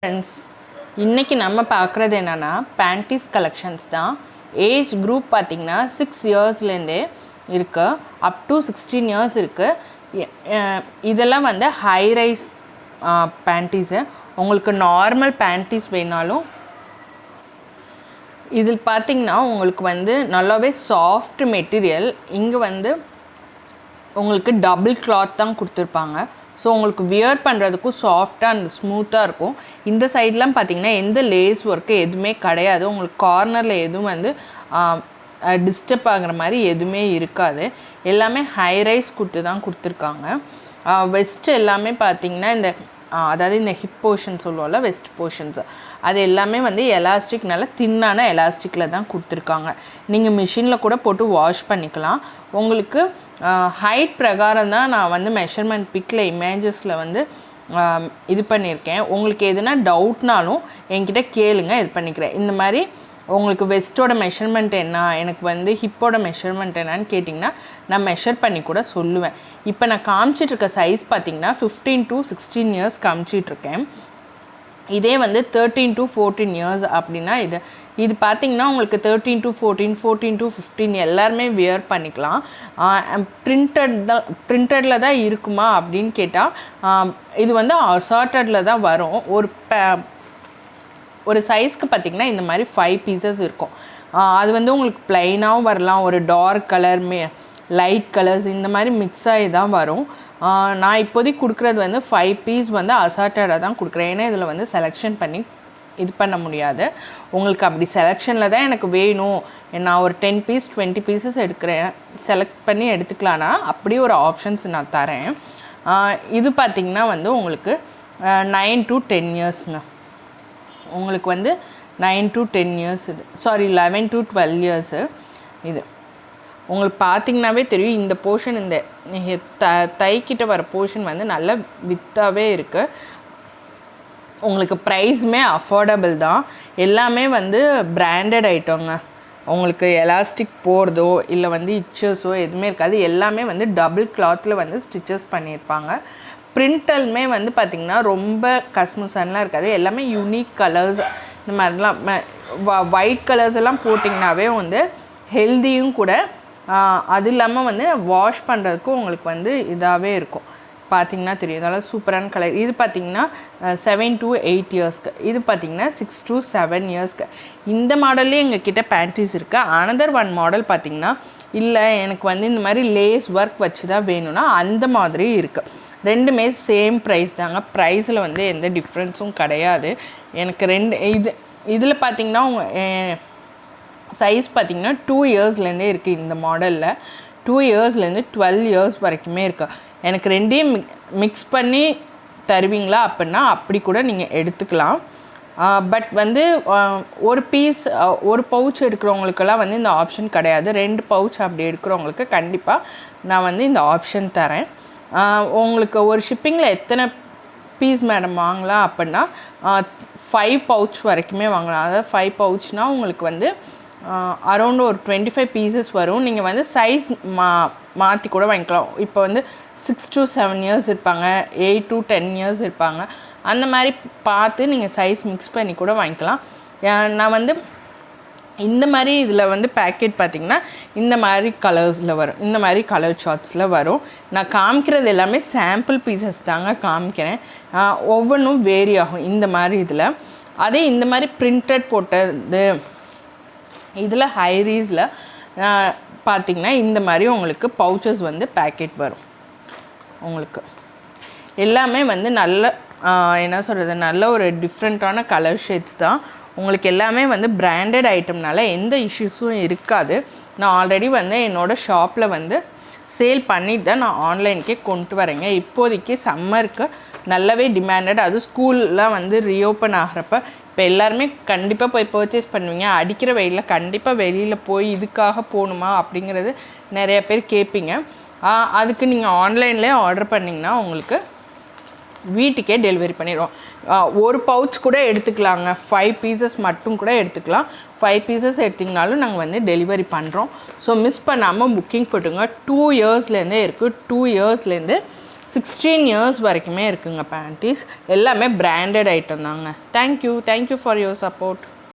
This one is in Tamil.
ஃப்ரெண்ட்ஸ், இன்றைக்கி நம்ம பார்க்குறது என்னென்னா பேண்டீஸ் கலெக்ஷன்ஸ் தான். ஏஜ் குரூப் பார்த்திங்கன்னா 6 இயர்ஸ்லேருந்தே இருக்குது, அப் டு 16 இயர்ஸ் இருக்குது. இதெல்லாம் வந்து ஹை ரைஸ் பேண்டீஸு. உங்களுக்கு நார்மல் பேண்டீஸ் வேணாலும் இதில் பார்த்திங்கன்னா உங்களுக்கு வந்து நல்லாவே சாஃப்ட் மெட்டீரியல். இங்கே வந்து உங்களுக்கு டபுள் கிளாத் தான் கொடுத்துருப்பாங்க. ஸோ உங்களுக்கு வியர் பண்ணுறதுக்கும் சாஃப்டாக அண்ட் ஸ்மூத்தாக இருக்கும். இந்த சைட்லாம் பார்த்திங்கன்னா எந்த லேஸ் ஒர்க்கு எதுவுமே கிடையாது. உங்களுக்கு கார்னரில் எதுவும் வந்து டிஸ்டர்ப் ஆகிற மாதிரி எதுவுமே இருக்காது. எல்லாமே ஹை ரைஸ் கொடுத்து தான் கொடுத்துருக்காங்க. வெஸ்ட் எல்லாமே பார்த்திங்கன்னா இந்த அதாவது இந்த ஹிப் போர்ஷன் சொல்லுவோம்ல, வெஸ்ட் போர்ஷன்ஸ், அது எல்லாமே வந்து எலாஸ்டிக், நல்லா தின்னான எலாஸ்டிக்கில் தான் கொடுத்துருக்காங்க. நீங்கள் மிஷினில் கூட போட்டு வாஷ் பண்ணிக்கலாம். உங்களுக்கு ஹைட் பிரகாரம் தான் நான் வந்து மெஷர்மெண்ட் பிக்கில் இமேஜஸில் வந்து இது பண்ணியிருக்கேன். உங்களுக்கு எதுனா டவுட்னாலும் என்கிட்ட கேளுங்க, இது பண்ணிக்கிறேன். இந்த மாதிரி உங்களுக்கு வெஸ்ட்டோட மெஷர்மெண்ட் என்ன, எனக்கு வந்து ஹிப்போட மெஷர்மெண்ட் என்னன்னு கேட்டிங்கன்னா நான் மெஷர் பண்ணி கூட சொல்லுவேன். இப்போ நான் காமிச்சிட்ருக்க சைஸ் பார்த்திங்கன்னா 15 to 16 இயர்ஸ் காமிச்சிட்ருக்கேன். இதே வந்து 13 to 14 இயர்ஸ் அப்படின்னா இது பார்த்திங்கன்னா உங்களுக்கு 13 to 14, 14 to 15 எல்லாருமே வியர் பண்ணிக்கலாம். பிரிண்டடில் தான் இருக்குமா அப்படின்னு கேட்டால் இது வந்து அசார்ட்டடில் தான் வரும். ஒரு சைஸ்க்கு பார்த்திங்கன்னா இந்த மாதிரி 5 பீசஸ் இருக்கும். அது வந்து உங்களுக்கு ப்ளைனாகவும் வரலாம், ஒரு டார்க் கலர், லைட் கலர்ஸ், இந்த மாதிரி மிக்ஸ் ஆகி தான் வரும். நான் இப்போதைக்கு கொடுக்குறது வந்து 5 பீஸ் வந்து அசார்ட்டடாக தான் கொடுக்குறேன். ஏன்னா இதில் வந்து செலெக்ஷன் பண்ணி இது பண்ண முடியாது. உங்களுக்கு அப்படி செலெக்ஷனில் தான் எனக்கு வேணும், நான் ஒரு 10 பீஸ் 20 பீசஸ் எடுக்கிறேன், செலக்ட் பண்ணி எடுத்துக்கலான்னா அப்படியே ஒரு ஆப்ஷன்ஸ் நான் தரேன். இது பார்த்திங்கன்னா வந்து உங்களுக்கு 9 to 10 இயர்ஸுங்க. உங்களுக்கு வந்து 9 to 10 இயர்ஸ், இது 11 to 12 இயர்ஸு. இது உங்களுக்கு பார்த்திங்கனாவே தெரியும். இந்த போர்ஷன், இந்த தைக்கிட்ட வர போர்ஷன் வந்து நல்ல வித்தாகவே இருக்குது. உங்களுக்கு ப்ரைஸுமே அஃபோர்டபுள் தான். எல்லாமே வந்து பிராண்டட் ஐட்டங்க. உங்களுக்கு எலாஸ்டிக் போகிறதோ இல்லை வந்து இச்சஸோ எதுவுமே இருக்காது. எல்லாமே வந்து டபுள் கிளாத்தில் வந்து ஸ்டிச்சஸ் பண்ணியிருப்பாங்க. பிரிண்டலுமே வந்து பார்த்திங்கன்னா ரொம்ப கஸ்முசான்லாம் இருக்காது. எல்லாமே யூனிக் கலர்ஸ். இந்த மாதிரிலாம் ஒயிட் கலர்ஸ் எல்லாம் போட்டிங்கனாவே வந்து ஹெல்தியும் கூட. அது இல்லாமல் வந்து வாஷ் பண்ணுறதுக்கும் உங்களுக்கு வந்து இதாகவே இருக்கும். பார்த்திங்கன்னா தெரியும், இதெல்லாம் சூப்பரான கலர். இது பார்த்திங்கன்னா 7 to 8 இயர்ஸ்க்கு. இது பார்த்திங்கன்னா 6 to 7 இயர்ஸ்க்கு. இந்த மாடல்லே எங்ககிட்ட பேண்டீஸ் இருக்குது. அனதர் ஒன் மாடல் பார்த்திங்கன்னா இல்லை எனக்கு வந்து இந்த மாதிரி லேஸ் ஒர்க் வச்சு தான் வேணும்னா அந்த மாதிரி இருக்குது. ரெண்டுமே சேம் ப்ரைஸ் தாங்க. ப்ரைஸில் வந்து எந்த டிஃப்ரென்ஸும் கிடையாது. எனக்கு இதில் பார்த்திங்கன்னா சைஸ் பார்த்திங்கன்னா 2 இயர்ஸ்லேருந்தே இருக்குது. இந்த மாடலில் 2 இயர்ஸ்லேருந்து 12 இயர்ஸ் வரைக்குமே இருக்குது. எனக்கு ரெண்டையும் மிக்ஸ் பண்ணி தருவீங்களா அப்படின்னா அப்படி கூட நீங்கள் எடுத்துக்கலாம். பட் வந்து ஒரு பீஸ், ஒரு பவுச் எடுக்கிறவங்களுக்கெல்லாம் வந்து இந்த ஆப்ஷன் கிடையாது. 2 பவுச் அப்படி எடுக்கிறவங்களுக்கு கண்டிப்பாக நான் வந்து இந்த ஆப்ஷன் தரேன். உங்களுக்கு ஒரு ஷிப்பிங்கில் எத்தனை பீஸ் மேடம் வாங்கலாம் அப்படின்னா 5 பவுச் வரைக்குமே வாங்கலாம். அதாவது 5 பவுச்னால் உங்களுக்கு வந்து அரௌண்ட் ஒரு 25 பீசஸ் வரும். நீங்கள் வந்து சைஸ் மாற்றி கூட வாங்கிக்கலாம். இப்போ வந்து 6 to 7 இயர்ஸ் இருப்பாங்க, 8 to 10 இயர்ஸ் இருப்பாங்க. அந்த மாதிரி பார்த்து நீங்கள் சைஸ் மிக்ஸ் பண்ணி கூட வாங்கிக்கலாம். நான் வந்து இந்த மாதிரி இதில் வந்து பேக்கெட் பார்த்திங்கன்னா இந்த மாதிரி கலர்ஸில் வரும், இந்த மாதிரி கலர் சார்ட்ஸில் வரும். நான் காமிக்கிறது எல்லாமே சாம்பிள் பீசஸ் தாங்க காமிக்கிறேன். ஒவ்வொன்றும் வேரி ஆகும் இந்த மாதிரி இதில். அதே இந்த மாதிரி பிரிண்டட் போட்டது இதில் ஹைரீஸில் பார்த்திங்கன்னா இந்த மாதிரி உங்களுக்கு பவுச்சஸ் வந்து பேக்கெட் வரும். உங்களுக்கு எல்லாமே வந்து நல்ல என்ன சொல்கிறது, நல்ல ஒரு டிஃப்ரெண்ட்டான கலர் ஷேட்ஸ் தான். உங்களுக்கு எல்லாமே வந்து பிராண்டட் ஐட்டம்னால எந்த இஷ்யூஸும் இருக்காது. நான் ஆல்ரெடி வந்து என்னோடய ஷாப்பில் வந்து சேல் பண்ணிட்டு தான் நான் ஆன்லைனுக்கே கொண்டு வரேங்க. இப்போதைக்கு சம்மருக்கு நல்லாவே டிமாண்டட். அது ஸ்கூல்லாம் வந்து ரீஓப்பன் ஆகிறப்ப இப்போ எல்லாருமே கண்டிப்பாக போய் பர்ச்சேஸ் பண்ணுவீங்க. அடிக்கிற வெயிலில் கண்டிப்பாக வெளியில் போய் இதுக்காக போகணுமா அப்படிங்கிறது நிறைய பேர் கேட்பீங்க. அதுக்கு நீங்கள் ஆன்லைன்லேயே ஆர்டர் பண்ணிங்கன்னா உங்களுக்கு வீட்டுக்கே டெலிவரி பண்ணிடுவோம். ஒரு பவுச் கூட எடுத்துக்கலாங்க, 5 பீசஸ் மட்டும் கூட எடுத்துக்கலாம். 5 பீசஸ் எடுத்திங்கனாலும் நாங்கள் வந்து டெலிவரி பண்ணுறோம். ஸோ மிஸ் பண்ணாமல் புக்கிங் போட்டுங்க. 2 இயர்ஸ்லேருந்தே இருக்குது. 2 இயர்ஸ்லேருந்து 16 இயர்ஸ் வரைக்குமே இருக்குங்க பேண்டீஸ். எல்லாமே பிராண்டட் ஐட்டம் தாங்க. Thank you for your support.